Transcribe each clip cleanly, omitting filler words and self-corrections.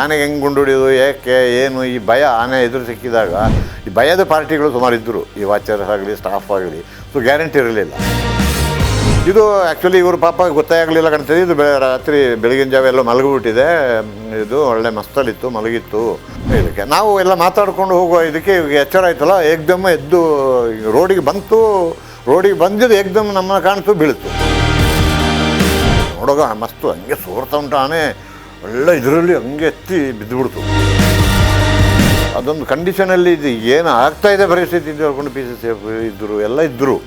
ಆನೆಗೆ ಹೆಂಗೆ ಗುಂಡು ಹೊಡಿಯೋದು ಏಕೆ ಏನು ಈ ಭಯ ಆನೆ ಎದುರು ಸಿಕ್ಕಿದಾಗ ಈ ಭಯದ ಪಾರ್ಟಿಗಳು ಸುಮಾರು ಇದ್ದರು, ಈ ವಾಚರ್ಸ್ ಆಗಲಿ ಸ್ಟಾಫ್ ಆಗಲಿ. ಸೊ ಗ್ಯಾರಂಟಿ ಇರಲಿಲ್ಲ. ಇದು ಆ್ಯಕ್ಚುಲಿ ಇವರು ಪಾಪ ಗೊತ್ತಾಗಲಿಲ್ಲ ಕಾಣ್ತದೆ. ಇದು ರಾತ್ರಿ ಬೆಳಗಿನ ಜಾವ ಎಲ್ಲ ಮಲಗಿಬಿಟ್ಟಿದೆ. ಇದು ಒಳ್ಳೆ ಮಸ್ತಲ್ಲಿತ್ತು, ಮಲಗಿತ್ತು. ಇದಕ್ಕೆ ನಾವು ಎಲ್ಲ ಮಾತಾಡ್ಕೊಂಡು ಹೋಗುವ ಇದಕ್ಕೆ ಎಚ್ಚರ ಆಯ್ತಲ್ಲ, ಏಕ್ದಮ್ ಎದ್ದು ರೋಡಿಗೆ ಬಂತು. ರೋಡಿಗೆ ಬಂದಿದ್ದು ಏಕ್ದಮ್ ನಮ್ಮನ್ನ ಕಾಣ್ತು, ಬೀಳ್ತು. ನೋಡೋಗ ಮಸ್ತು ಹಂಗೆ ಸೋರ್ತಾ ಉಂಟು ಆನೆ, ಒಳ್ಳೆ ಇದರಲ್ಲಿ ಹಂಗೆ ಎತ್ತಿ ಬಿದ್ದುಬಿಡ್ತು. ಅದೊಂದು ಕಂಡೀಷನಲ್ಲಿ ಇದು ಏನು ಆಗ್ತಾಯಿದೆ ಪರಿಸ್ಥಿತಿ ಅಂತ ಹೇಳ್ಕೊಂಡು PCC ಇದ್ದರು, ಎಲ್ಲ ಇದ್ದರು.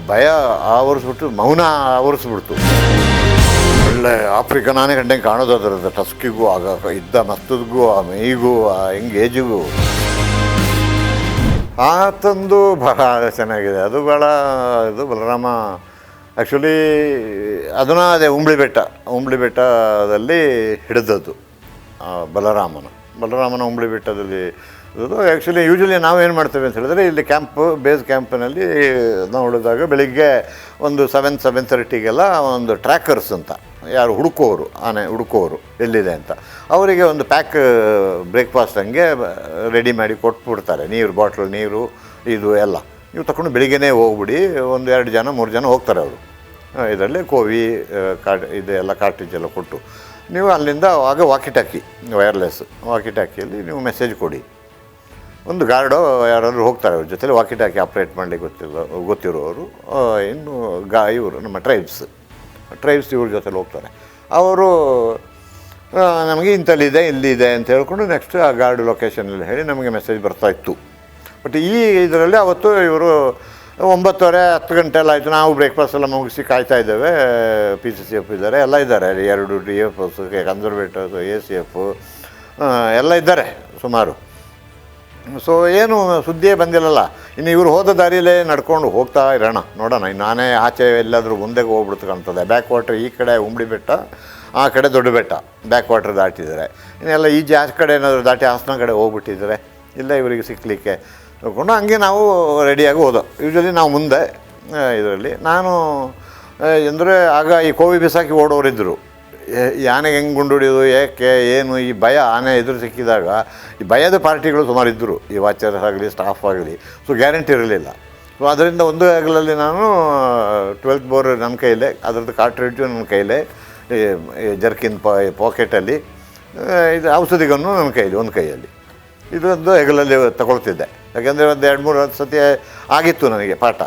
ಭಯ ಆವರಿಸ್ಬಿಟ್ಟು, ಮೌನ ಆವರಿಸ್ಬಿಡ್ತು. ಒಳ್ಳೆ ಆಫ್ರಿಕನ್ ಆನೆ ಕಂಡಂಗೆ ಕಾಣೋದು ಅದರದ್ದು ಟಸ್ಕಿಗೂ, ಆಗ ಇದ್ದ ಮಸ್ತದ್ಗೂ, ಆ ಮೈಗೂ, ಆ ಹೆಂಗೆ ಏಜಿಗೂ. ಆತಂದು ಭಾಳ ಚೆನ್ನಾಗಿದೆ. ಅದು ಭಾಳ ಇದು ಬಲರಾಮ ಆ್ಯಕ್ಚುಲಿ ಅದನ್ನು ಅದೇ ಉಂಬ್ಳಿ ಬೆಟ್ಟದಲ್ಲಿ ಹಿಡಿದದ್ದು ಬಲರಾಮನ ಉಂಬ್ಳಿ ಬೆಟ್ಟದಲ್ಲಿ ಇದು. ಆ್ಯಕ್ಚುಲಿ ಯೂಶ್ವಲಿ ನಾವೇನು ಮಾಡ್ತೇವೆ ಅಂತ ಹೇಳಿದ್ರೆ, ಇಲ್ಲಿ ಬೇಸ್ ಕ್ಯಾಂಪಿನಲ್ಲಿ ನಾವು ಉಳಿದಾಗ ಬೆಳಿಗ್ಗೆ ಒಂದು 7:30 ಒಂದು ಟ್ರ್ಯಾಕರ್ಸ್ ಅಂತ ಯಾರು ಆನೆ ಹುಡುಕೋರು ಎಲ್ಲಿದೆ ಅಂತ, ಅವರಿಗೆ ಒಂದು ಪ್ಯಾಕ್ ಬ್ರೇಕ್ಫಾಸ್ಟ್ ಹಂಗೆ ರೆಡಿ ಮಾಡಿ ಕೊಟ್ಬಿಡ್ತಾರೆ. ಬಾಟ್ಲ್ ನೀರು ಇದು ಎಲ್ಲ ನೀವು ತಗೊಂಡು ಬೆಳಿಗ್ಗೆನೇ ಹೋಗ್ಬಿಡಿ. 1-2 ಜನ 3 ಜನ ಹೋಗ್ತಾರೆ ಅವರು. ಇದರಲ್ಲಿ ಕೋವಿ ಇದೆಲ್ಲ ಕಾರ್ಟ್ರಿಜ್ ಎಲ್ಲ ಕೊಟ್ಟು ನೀವು ಅಲ್ಲಿಂದ ಆಗ ವಾಕಿಟಾಕಿ ವೈರ್ಲೆಸ್ ವಾಕಿಟಾಕಿಯಲ್ಲಿ ನೀವು ಮೆಸೇಜ್ ಕೊಡಿ. ಒಂದು ಗಾರ್ಡೋ ಯಾರಾದರೂ ಹೋಗ್ತಾರೆ ಅವ್ರ ಜೊತೆಲಿ, ವಾಕಿಟಾಕಿ ಆಪ್ರೇಟ್ ಮಾಡಲಿಕ್ಕೆ ಗೊತ್ತಿರೋರು. ಇನ್ನು ಇವರು ನಮ್ಮ ಟ್ರೈಬ್ಸ್ ಇವ್ರ ಜೊತೆಲಿ ಹೋಗ್ತಾರೆ. ಅವರು ನಮಗೆ ಇಂಥಲ್ಲಿದೆ ಇಲ್ಲಿದೆ ಅಂತ ಹೇಳ್ಕೊಂಡು ನೆಕ್ಸ್ಟ್ ಆ ಗಾರ್ಡ್ ಲೊಕೇಶನಲ್ಲಿ ಹೇಳಿ ನಮಗೆ ಮೆಸೇಜ್ ಬರ್ತಾಯಿತ್ತು. ಬಟ್ ಈ ಇದರಲ್ಲಿ ಅವತ್ತು ಇವರು 9:30-10 ಗಂಟೆ ಎಲ್ಲ ಆಯಿತು. ನಾವು ಬ್ರೇಕ್ಫಾಸ್ಟ್ ಎಲ್ಲ ಮುಗಿಸಿ ಕಾಯ್ತಾ ಇದ್ದೇವೆ. PCCF ಇದ್ದಾರೆ, ಎಲ್ಲ ಇದ್ದಾರೆ, 2 DFs, ಕನ್ಸರ್ವೇಟರ್ಸ್, ACF ಎಲ್ಲ ಇದ್ದಾರೆ ಸುಮಾರು. ಸೊ ಏನು ಸುದ್ದಿಯೇ ಬಂದಿಲ್ಲಲ್ಲ. ಇನ್ನು ಇವರು ಹೋದ ದಾರಿಯಲ್ಲೇ ನಡ್ಕೊಂಡು ಹೋಗ್ತಾ ಇರೋಣ, ನೋಡೋಣ. ನಾನೇ ಆಚೆ ಎಲ್ಲಾದರೂ ಮುಂದೆ ಹೋಗ್ಬಿಡ್ತು ಕಾಣ್ತದೆ. ಬ್ಯಾಕ್ ವಾಟ್ರ್ ಈ ಕಡೆ ಉಂಬ್ಳಿ ಬೆಟ್ಟ, ಆ ಕಡೆ ದೊಡ್ಡ ಬೆಟ್ಟ, ಬ್ಯಾಕ್ ವಾಟ್ರ್ ದಾಟಿದ್ದಾರೆ. ಇನ್ನೆಲ್ಲ ಈಜೆ ಆಚೆ ಕಡೆ ಏನಾದರೂ ದಾಟಿ ಹಾಸನ ಕಡೆ ಹೋಗ್ಬಿಟ್ಟಿದ್ದಾರೆ, ಇಲ್ಲ ಇವರಿಗೆ ಸಿಕ್ಕಲಿಕ್ಕೆ ನೋಡ್ಕೊಂಡು ಹಂಗೆ ನಾವು ರೆಡಿಯಾಗಿ ಹೋದೋ. ಯೂಶ್ವಲಿ ನಾವು ಮುಂದೆ ಇದರಲ್ಲಿ ನಾನು ಅಂದರೆ ಆಗ ಈ ಕೋವಿ ಬಿಸಾಕಿ ಓಡೋರಿದ್ದರು. ಆನೆಗೆ ಹೆಂಗೆ ಗುಂಡು ಹೊಡಿಯೋದು ಏಕೆ ಏನು ಈ ಭಯ ಆನೆ ಎದುರು ಸಿಕ್ಕಿದಾಗ ಈ ಭಯದ ಪಾರ್ಟಿಗಳು ಸುಮಾರು ಇದ್ದರು, ಈ ವಾಚರ್ಸ್ ಆಗಲಿ ಸ್ಟಾಫ್ ಆಗಲಿ. ಸೊ ಗ್ಯಾರಂಟಿ ಇರಲಿಲ್ಲ. ಸೊ ಅದರಿಂದ ಒಂದು ಆಗಲಲ್ಲಿ ನಾನು 12th ಬೋರ್ ನನ್ನ ಕೈಲೇ, ಅದರದ್ದು ಕಾರ್ಟ್ರಿಡ್ಜು ನನ್ನ ಕೈಲೇ, ಜರ್ಕಿನ್ ಪಾಕೆಟಲ್ಲಿ, ಇದು ಔಷಧಿ ಗನ್ನು ನನ್ನ ಕೈಲಿ ಒಂದು ಕೈಯಲ್ಲಿ, ಇದೊಂದು ಹೆಗಲಲ್ಲಿ ತಗೊಳ್ತಿದ್ದೆ. ಯಾಕೆಂದರೆ ಒಂದು 2-3 ಸತಿ ಆಗಿತ್ತು ನನಗೆ ಪಾಠ.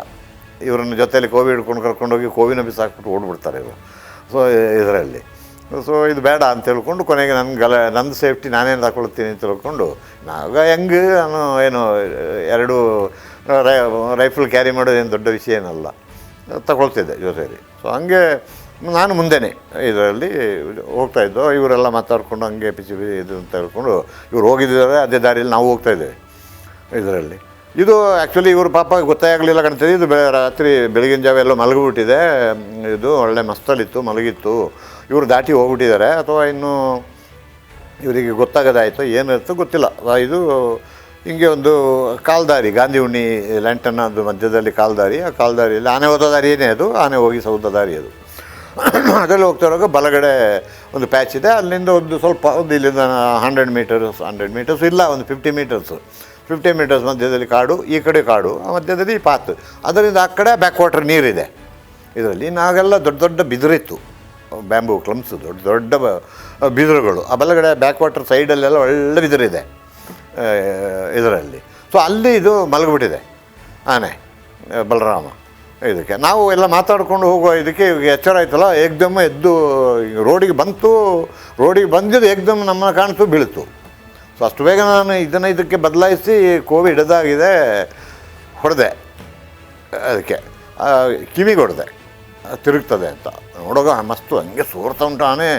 ಇವರನ್ನ ಜೊತೆಯಲ್ಲಿ ಕೋವಿ ಹಿಡ್ಕೊಂಡು ಕರ್ಕೊಂಡೋಗಿ ಕೋವಿನ ಬಿಸಾಕ್ಬಿಟ್ಟು ಓಡ್ಬಿಡ್ತಾರೆ ಇವರು. ಸೊ ಇದರಲ್ಲಿ ಸೊ ಇದು ಬೇಡ ಅಂತ ಹೇಳ್ಕೊಂಡು ಕೊನೆಗೆ ನನ್ನ ಸೇಫ್ಟಿ ನಾನೇನು ತಗೊಳ್ತೀನಿ ಅಂತ ಹೇಳ್ಕೊಂಡು, ನಾವಾಗ ಹೆಂಗೆ ನಾನು ಏನು 2 ರೈಫಲ್ ಕ್ಯಾರಿ ಮಾಡೋದೇನು ದೊಡ್ಡ ವಿಷಯ ಏನಲ್ಲ, ತಗೊಳ್ತಿದ್ದೆ ಜೊತೆಯಲ್ಲಿ. ಸೊ ಹಂಗೆ ನಾನು ಮುಂದೆನೇ ಇದರಲ್ಲಿ ಹೋಗ್ತಾಯಿದ್ದೋ. ಇವರೆಲ್ಲ ಮಾತಾಡಿಕೊಂಡು ಹಂಗೆ PCB ಇದು ಅಂತ ಹೇಳ್ಕೊಂಡು ಇವ್ರು ಹೋಗಿದ್ದಾರೆ, ಅದೇ ದಾರಿಯಲ್ಲಿ ನಾವು ಹೋಗ್ತಾಯಿದ್ದೇವೆ ಇದರಲ್ಲಿ. ಇದು ಆ್ಯಕ್ಚುಲಿ ಇವರು ಪಾಪ ಗೊತ್ತಾಗಲಿಲ್ಲ ಕಾಣ್ತದೆ. ಇದು ರಾತ್ರಿ ಬೆಳಗಿನ ಜಾವ ಎಲ್ಲ ಮಲಗಿಬಿಟ್ಟಿದೆ. ಇದು ಒಳ್ಳೆ ಮಸ್ತಲ್ಲಿತ್ತು, ಮಲಗಿತ್ತು. ಇವರು ದಾಟಿ ಹೋಗ್ಬಿಟ್ಟಿದ್ದಾರೆ ಅಥವಾ ಇನ್ನೂ ಇವರಿಗೆ ಗೊತ್ತಾಗೋದಾಯಿತು ಏನಿರುತ್ತೋ ಗೊತ್ತಿಲ್ಲ. ಇದು ಹಿಂಗೆ ಒಂದು ಕಾಲ್ದಾರಿ, ಗಾಂಧಿ ಹುಣ್ಣಿ ಲ್ಯಾಂಟನ್ ಅದು ಮಧ್ಯದಲ್ಲಿ ಕಾಲ್ದಾರಿ. ಆ ಕಾಲ್ದಾರಿಯಲ್ಲಿ ಆನೆ ಹೋದ ದಾರಿಯೇ ಅದು, ಆನೆ ಹೋಗಿ ಸೌದ ದಾರಿ ಅದು. ಅದರಲ್ಲಿ ಹೋಗ್ತಾ ಇರುವಾಗ ಬಲಗಡೆ ಒಂದು ಪ್ಯಾಚ್ ಇದೆ. ಅಲ್ಲಿಂದ ಒಂದು ಸ್ವಲ್ಪ ಇಲ್ಲಿಂದ 100 ಮೀಟರ್ಸ್ ಇಲ್ಲ, ಒಂದು 50 ಮೀಟರ್ಸ್ ಮಧ್ಯದಲ್ಲಿ ಕಾಡು, ಈ ಕಡೆ ಕಾಡು, ಆ ಮಧ್ಯದಲ್ಲಿ ಪಾತ್. ಅದರಿಂದ ಆ ಕಡೆ ಬ್ಯಾಕ್ ವಾಟರ್ ನೀರಿದೆ. ಇದರಲ್ಲಿ ನಾವೆಲ್ಲ ದೊಡ್ಡ ಬಿದಿರಿತ್ತು, ಬ್ಯಾಂಬೂ ಕ್ಲಮ್ಸು, ದೊಡ್ಡ ಬಿದಿರುಗಳು. ಆ ಬಲಗಡೆ ಬ್ಯಾಕ್ ವಾಟರ್ ಸೈಡಲ್ಲೆಲ್ಲ ಒಳ್ಳೆ ಬಿದಿರಿದೆ ಇದರಲ್ಲಿ. ಸೊ ಅಲ್ಲಿ ಇದು ಮಲಗಿಬಿಟ್ಟಿದೆ ಆನೆ ಬಲರಾಮ. ಇದಕ್ಕೆ ನಾವು ಎಲ್ಲ ಮಾತಾಡ್ಕೊಂಡು ಹೋಗುವ ಇದಕ್ಕೆ ಎಚ್ಚರ ಆಯ್ತಲ್ಲ, ಏಕ್ದಮ್ ಎದ್ದು ರೋಡಿಗೆ ಬಂದಿದ್ದು ಏಕ್ದಮ್ ನಮ್ಮನ್ನ ಕಾಣ್ತು, ಬೀಳ್ತು. ಸೊ ಅಷ್ಟು ಬೇಗ ನಾನು ಇದಕ್ಕೆ ಬದಲಾಯಿಸಿ ಕೋವಿ ಹಿಡಿದಾಗಿದೆ ಹೊಡೆದೆ. ಅದಕ್ಕೆ ಕಿವಿಗೆ ಹೊಡೆದೆ, ತಿರುಗ್ತದೆ ಅಂತ. ನೋಡೋಗ ಮಸ್ತು ಹಂಗೆ ಸೋರ್ತಾ ಉಂಟು ಆನೆ,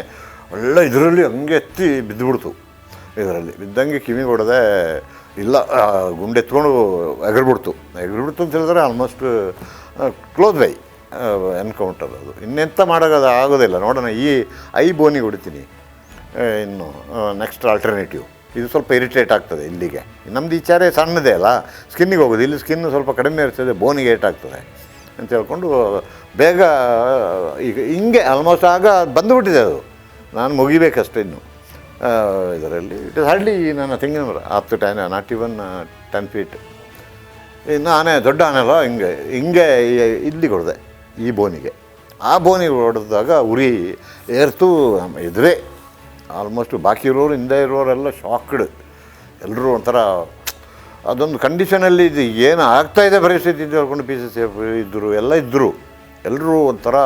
ಒಳ್ಳೆ ಇದರಲ್ಲಿ ಹಂಗೆ ಎತ್ತಿ ಬಿದ್ದುಬಿಡ್ತು. ಇದರಲ್ಲಿ ಬಿದ್ದಂಗೆ ಕಿವಿಗೆ ಹೊಡೆದೆ. ಇಲ್ಲ, ಗುಂಡೆತ್ಕೊಂಡು ಎಗರ್ಬಿಡ್ತು ಅಂತ ಹೇಳಿದ್ರೆ ಆಲ್ಮೋಸ್ಟ್ ಕ್ಲೋಸ್ ಬೈ ಎನ್ಕೌಂಟರ್. ಅದು ಇನ್ನೆಂತ ಆಗೋದಿಲ್ಲ. ನೋಡೋಣ, ಈ ಬೋನಿಗೆ ಹೊಡಿತೀನಿ. ಇನ್ನು ನೆಕ್ಸ್ಟ್ ಆಲ್ಟರ್ನೇಟಿವ್ ಇದು ಸ್ವಲ್ಪ ಇರಿಟೇಟ್ ಆಗ್ತದೆ ಇಲ್ಲಿಗೆ. ನಮ್ಮದು ಈ ಚಾರೆ ಸಣ್ಣದೇ ಅಲ್ಲ, ಸ್ಕಿನ್ನಿಗೆ ಹೋಗೋದು. ಇಲ್ಲಿ ಸ್ಕಿನ್ನು ಸ್ವಲ್ಪ ಕಡಿಮೆ ಇರ್ತದೆ, ಬೋನಿಗೆ ಏಟಾಗ್ತದೆ ಅಂತ ಹೇಳ್ಕೊಂಡು ಬೇಗ ಈಗ ಹಿಂಗೆ ಆಲ್ಮೋಸ್ಟ್ ಆಗ ಬಂದುಬಿಟ್ಟಿದೆ ಅದು. ನಾನು ಮುಗಿಬೇಕಷ್ಟೇ ಇನ್ನು. ಇದರಲ್ಲಿ ಇಟ್ ಇಸ್ ಹಾರ್ಡ್ಲಿ ನನ್ನ ತೆಂಗಿನ ಮರ up to 10 not even 10 feet. ಇನ್ನು ಆನೆ ದೊಡ್ಡ ಆನೆ ಅಲ್ಲ, ಹಿಂಗೆ ಇಲ್ಲಿಗೆ ಹೊಡೆದೆ, ಈ ಬೋನಿಗೆ. ಆ ಬೋನಿಗೆ ಹೊಡೆದಾಗ ಉರಿ ಏರ್ತು ನಮ್ಮ ಎದುರೇ. ಆಲ್ಮೋಸ್ಟ್ ಬಾಕಿ ಇರೋರು ಹಿಂದೆ ಇರೋರೆಲ್ಲ ಶಾಕ್ಡ್. ಎಲ್ಲರೂ ಒಂಥರ ಅದೊಂದು ಕಂಡೀಷನಲ್ಲಿ ಇದು ಏನು ಆಗ್ತಾಯಿದೆ ಪರಿಸ್ಥಿತಿ ಇದು ಹೇಳ್ಕೊಂಡು PCC ಇದ್ದರು, ಎಲ್ಲ ಇದ್ದರು. ಎಲ್ಲರೂ ಒಂಥರ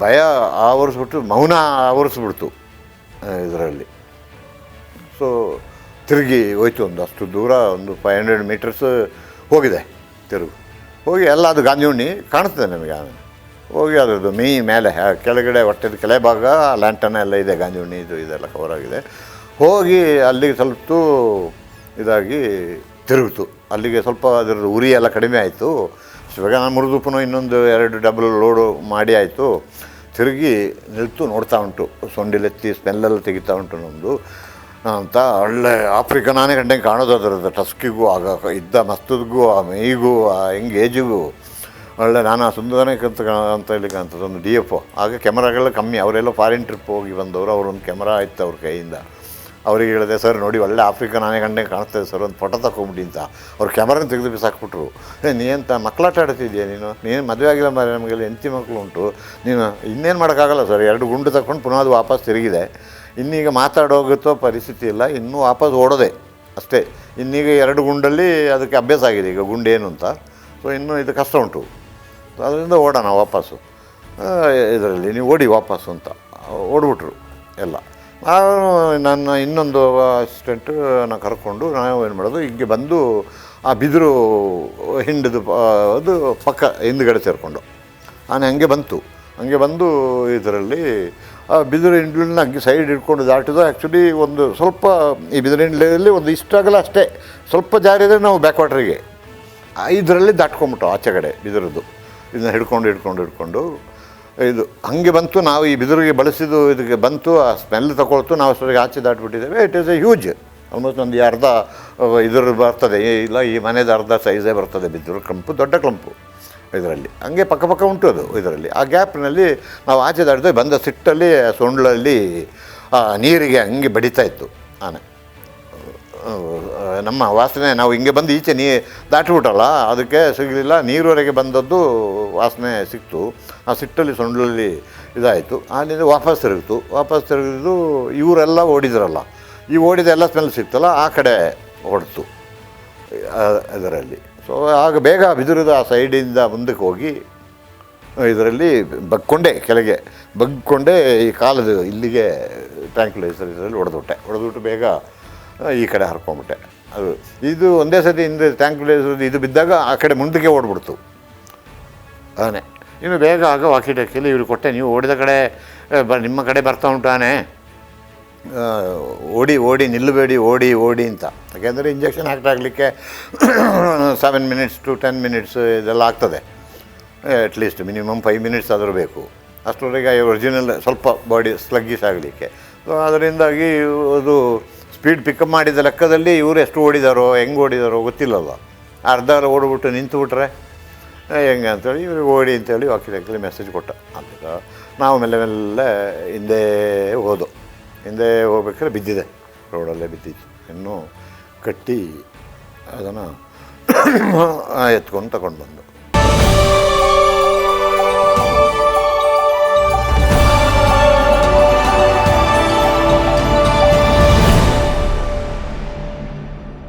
ಭಯ ಆವರಿಸ್ಬಿಟ್ಟು, ಮೌನ ಆವರಿಸ್ಬಿಡ್ತು ಇದರಲ್ಲಿ. ಸೊ ತಿರುಗಿ ಹೋಯ್ತು, ಒಂದು ಅಷ್ಟು ದೂರ, ಒಂದು 500 ಮೀಟರ್ಸ್ ಹೋಗಿದೆ ತಿರುಗು. ಹೋಗಿ ಎಲ್ಲ ಅದು ಗಾಂಧಿ ಹುಣ್ಣಿ ಕಾಣಿಸ್ತದೆ ನಮಗೆ. ಆಮೇಲೆ ಹೋಗಿ ಅದರದ್ದು ಮೇಲೆ ಕೆಳಗಡೆ ಹೊಟ್ಟೆದ ಕೆಳ ಭಾಗ ಲ್ಯಾಂಟನ ಎಲ್ಲ ಇದೆ, ಗಾಂಧಿ ಹುಣ್ಣಿ ಇದೆಲ್ಲ ಕವರ್ ಆಗಿದೆ. ಹೋಗಿ ಅಲ್ಲಿಗೆ ಸ್ವಲ್ಪ ಇದಾಗಿ ತಿರುಗಿತು. ಅಲ್ಲಿಗೆ ಸ್ವಲ್ಪ ಅದರದ್ದು ಉರಿ ಎಲ್ಲ ಕಡಿಮೆ ಆಯಿತು. ಇವಾಗ ನಾನು ಮುರಿದುಪ್ಪನೋ ಇನ್ನೊಂದು 2 ಡಬಲ್ ಲೋಡು ಮಾಡಿ ಆಯಿತು. ತಿರುಗಿ ನಿಲ್ತು ನೋಡ್ತಾ ಉಂಟು, ಸೊಂಡಿಲೆತ್ತಿ ಸ್ಮೆಲ್ಲೆಲ್ಲ ತೆಗಿತಾ ಉಂಟು ನಮ್ಮದು ಅಂತ. ಒಳ್ಳೆ ಆಫ್ರಿಕನ್ ಆನೆ ಕಂಡಂಗೆ ಕಾಣೋದು. ಅದರದ್ದು ಟಸ್ಕಿಗೂ ಆಗ ಇದ್ದ ಮಸ್ತದ್ಗೂ ಆ ಮೈಗೂ ಆ ಹೆಂಗೆ ಏಜಿಗೂ ಒಳ್ಳೆ. ನಾನು ಸುಂದರನೇ ಅಂತ ಹೇಳಲಿಕ್ಕೆ ಅಂಥದ್ದೊಂದು DFO. ಆಗ ಕ್ಯಾಮ್ರಾಗಳೆಲ್ಲ ಕಮ್ಮಿ, ಅವರೆಲ್ಲ ಫಾರಿನ್ ಟ್ರಿಪ್ ಹೋಗಿ ಬಂದವರು. ಅವರೊಂದು ಕ್ಯಾಮ್ರಾ ಆಯ್ತು ಅವ್ರ ಕೈಯಿಂದ. ಅವ್ರಿಗೆ ಹೇಳಿದೆ, ಸರ್ ನೋಡಿ ಒಳ್ಳೆ ಆಫ್ರಿಕನ್ ಆನೆ ಕಂಡಂಗೆ ಕಾಣಿಸ್ತದೆ ಸರ್, ಒಂದು ಫೋಟೋ ತಗೊಂಬಿಡಿ ಅಂತ. ಅವ್ರು ಕ್ಯಾಮ್ರಾನ ತೆಗೆದು ಬಿಸಾಕ್ಬಿಟ್ರು. ನೀ ಅಂತ ಮಕ್ಕಳಾಟ ಆಡ್ತಿದ್ಯಾ ನೀನು ಮದುವೆ ಆಗಿಲ್ಲ ಮಾರೆ, ನಮಗೆಲ್ಲ ಹೆಂಡತಿ ಮಕ್ಕಳು ಉಂಟು, ನೀನು ಇನ್ನೇನು ಮಾಡೋಕ್ಕಾಗಲ್ಲ ಸರ್. 2 ಗುಂಡು ತಗೊಂಡು ಪುನಃ ಅದು ವಾಪಸ್ ತಿರುಗಿದೆ. ಇನ್ನೀಗ ಮಾತಾಡೋಗುತ್ತೋ ಪರಿಸ್ಥಿತಿ ಇಲ್ಲ, ಇನ್ನೂ ವಾಪಸ್ ಓಡೋದೆ ಅಷ್ಟೇ. ಇನ್ನೀಗ 2 ಗುಂಡಲ್ಲಿ ಅದಕ್ಕೆ ಅಭ್ಯಾಸ ಆಗಿದೆ ಈಗ ಗುಂಡು ಏನು ಅಂತ. ಸೊ ಇನ್ನೂ ಇದು ಕಷ್ಟ ಉಂಟು, ಅದರಿಂದ ಓಡೋಣ ವಾಪಸ್ಸು ಇದರಲ್ಲಿ, ನೀವು ಓಡಿ ವಾಪಸ್ಸು ಅಂತ ಓಡ್ಬಿಟ್ರು ಎಲ್ಲ. ನನ್ನ ಇನ್ನೊಂದು ಅಸಿಸ್ಟೆಂಟು ನಾನು ಕರ್ಕೊಂಡು ನಾವು ಏನು ಮಾಡೋದು, ಹೀಗೆ ಬಂದು ಆ ಬಿದಿರು ಹಿಂಡದು ಅದು ಪಕ್ಕ ಹಿಂದುಗಡೆ ಸೇರಿಕೊಂಡು ಆನೆ ಹಂಗೆ ಬಂದು ಇದರಲ್ಲಿ ಆ ಬಿದಿರು ಹಿಂಡಲನ್ನ ಹಂಗೆ ಸೈಡ್ ಹಿಡ್ಕೊಂಡು ದಾಟಿದ್ದು. ಆ್ಯಕ್ಚುಲಿ ಒಂದು ಸ್ವಲ್ಪ ಈ ಬಿದಿರು ಹಿಂಡಲಲ್ಲಿ ಒಂದು ಇಷ್ಟಾಗಲ್ಲ ಅಷ್ಟೇ, ಸ್ವಲ್ಪ ಜಾರಿದರೆ ನಾವು ಬ್ಯಾಕ್ ವಾಟ್ರಿಗೆ ಇದರಲ್ಲಿ ದಾಟ್ಕೊಂಬಿಟ್ಟು ಆಚೆ ಕಡೆ ಬಿದಿರದ್ದು ಇದನ್ನ ಹಿಡ್ಕೊಂಡು ಇದು ಹಂಗೆ ಬಂತು. ನಾವು ಈ ಬಿದಿರಿಗೆ ಬಳಸಿದ್ದು ಇದಕ್ಕೆ ಬಂತು, ಆ ಸ್ಮೆಲ್ ತಗೊಳ್ತು. ನಾವು ಅಷ್ಟೊತ್ತಿಗೆ ಆಚೆ ದಾಟ್ಬಿಟ್ಟಿದ್ದೇವೆ. It is a huge, almost ಒಂದು ಅರ್ಧ ಇದ್ರ ಬರ್ತದೆ, ಇಲ್ಲ ಈ ಮನೆದ ಅರ್ಧ ಸೈಜೇ ಬರ್ತದೆ ಬಿದಿರು ಕ್ಲಂಪು, ದೊಡ್ಡ ಕ್ಲಂಪು ಇದರಲ್ಲಿ. ಹಂಗೆ ಪಕ್ಕ ಉಂಟು ಅದು ಇದರಲ್ಲಿ. ಆ ಗ್ಯಾಪ್ನಲ್ಲಿ ನಾವು ಆಚೆ ದಾಟಿದ್ರೆ ಬಂದ ಸಿಟ್ಟಲ್ಲಿ ಸೊಂಡ್ಲಲ್ಲಿ ನೀರಿಗೆ ಹಂಗೆ ಬಡಿತಾ ಇತ್ತು ಆನೆ. ನಮ್ಮ ವಾಸನೆ ನಾವು ಹಿಂಗೆ ಬಂದು ಈಚೆ ದಾಟಿಬಿಟ್ಟಲ್ಲ, ಅದಕ್ಕೆ ಸಿಗಲಿಲ್ಲ. ನೀರುವರೆಗೆ ಬಂದದ್ದು ವಾಸನೆ ಸಿಕ್ತು. ಆ ಸಿಟ್ಟಲ್ಲಿ ಸೊಂಡಲಲ್ಲಿ ಇದಾಯಿತು. ಅಲ್ಲಿಂದ ವಾಪಸ್ ತಿರುಗಿದು ಇವರೆಲ್ಲ ಓಡಿದ್ರಲ್ಲ, ಈ ಓಡಿದ ಎಲ್ಲ ಸ್ಮೆಲ್ ಸಿಕ್ತಲ್ಲ, ಆ ಕಡೆ ಹೊಡ್ತು ಇದರಲ್ಲಿ. ಸೊ ಆಗ ಬೇಗ ಬಿದಿರದ ಆ ಸೈಡಿಂದ ಮುಂದಕ್ಕೆ ಹೋಗಿ ಇದರಲ್ಲಿ ಕೆಳಗೆ ಬಗ್ಕೊಂಡೆ ಈ ಕಾಲದ ಇಲ್ಲಿಗೆ ಟ್ರ್ಯಾಂಕ್ಯುಲೈಸರ್ ಇದರಲ್ಲಿ ಹೊಡೆದ್ಬಿಟ್ಟು ಬೇಗ ಈ ಕಡೆ ಹರ್ಕೊಂಬಿಟ್ಟೆ. ಅದು ಇದು ಒಂದೇ ಸತಿ ಹಿಂದೆ ಟ್ಯಾಂಕ್ಯುಲೈಸರ್ ಇದು ಬಿದ್ದಾಗ ಆ ಕಡೆ ಮುಂದಕ್ಕೆ ಓಡ್ಬಿಡ್ತು ಆನೆ. ಇನ್ನು ಬೇಗ ಆಗ ವಾಕಿ ಟಾಕಿಯಲ್ಲಿ ಇವ್ರಿಗೆ ಕೊಟ್ಟೆ, ನೀವು ಓಡಿದ ಕಡೆ ನಿಮ್ಮ ಕಡೆ ಬರ್ತಾ ಉಂಟು ಆನೆ, ಓಡಿ ನಿಲ್ಲಬೇಡಿ, ಓಡಿ ಅಂತ. ಯಾಕೆಂದರೆ ಇಂಜೆಕ್ಷನ್ ಹಾಕಲಿಕ್ಕೆ 7 ಮಿನಿಟ್ಸ್ ಟು 10 ಮಿನಿಟ್ಸ್ ಇದೆಲ್ಲ ಆಗ್ತದೆ. ಅಟ್ಲೀಸ್ಟ್ ಮಿನಿಮಮ್ 5 ಮಿನಿಟ್ಸ್ ಆದರೂ ಬೇಕು. ಅಷ್ಟರವರೆಗೆ ಒರಿಜಿನಲ್ ಸ್ವಲ್ಪ ಬಾಡಿ ಸ್ಲಗ್ಗಿಶ್ ಆಗಲಿಕ್ಕೆ. ಸೊ ಅದರಿಂದಾಗಿ ಅದು ಸ್ಪೀಡ್ ಪಿಕಪ್ ಮಾಡಿದ ಲೆಕ್ಕದಲ್ಲಿ ಇವರು ಎಷ್ಟು ಓಡಿದಾರೋ ಹೆಂಗೆ ಓಡಿದಾರೋ ಗೊತ್ತಿಲ್ಲಲ್ಲ. ಅರ್ಧ ಓಡ್ಬಿಟ್ಟು ನಿಂತುಬಿಟ್ರೆ ಹೆಂಗೆ ಅಂತೇಳಿ ಇವ್ರಿಗೆ ಓಡಿ ಅಂತೇಳಿ ವಾಕಿಲಿ ಮೆಸೇಜ್ ಕೊಟ್ಟ. ಅಂತ ನಾವು ಮೆಲ್ಲ ಹಿಂದೆ ಹೋಗ್ಬೇಕಾದ್ರೆ ಬಿದ್ದಿದೆ, ರೋಡಲ್ಲೇ ಬಿದ್ದಿತ್ತು. ಇನ್ನೂ ಕಟ್ಟಿ ಅದನ್ನು ಎತ್ಕೊಂಡು ತಗೊಂಡು ಬಂದು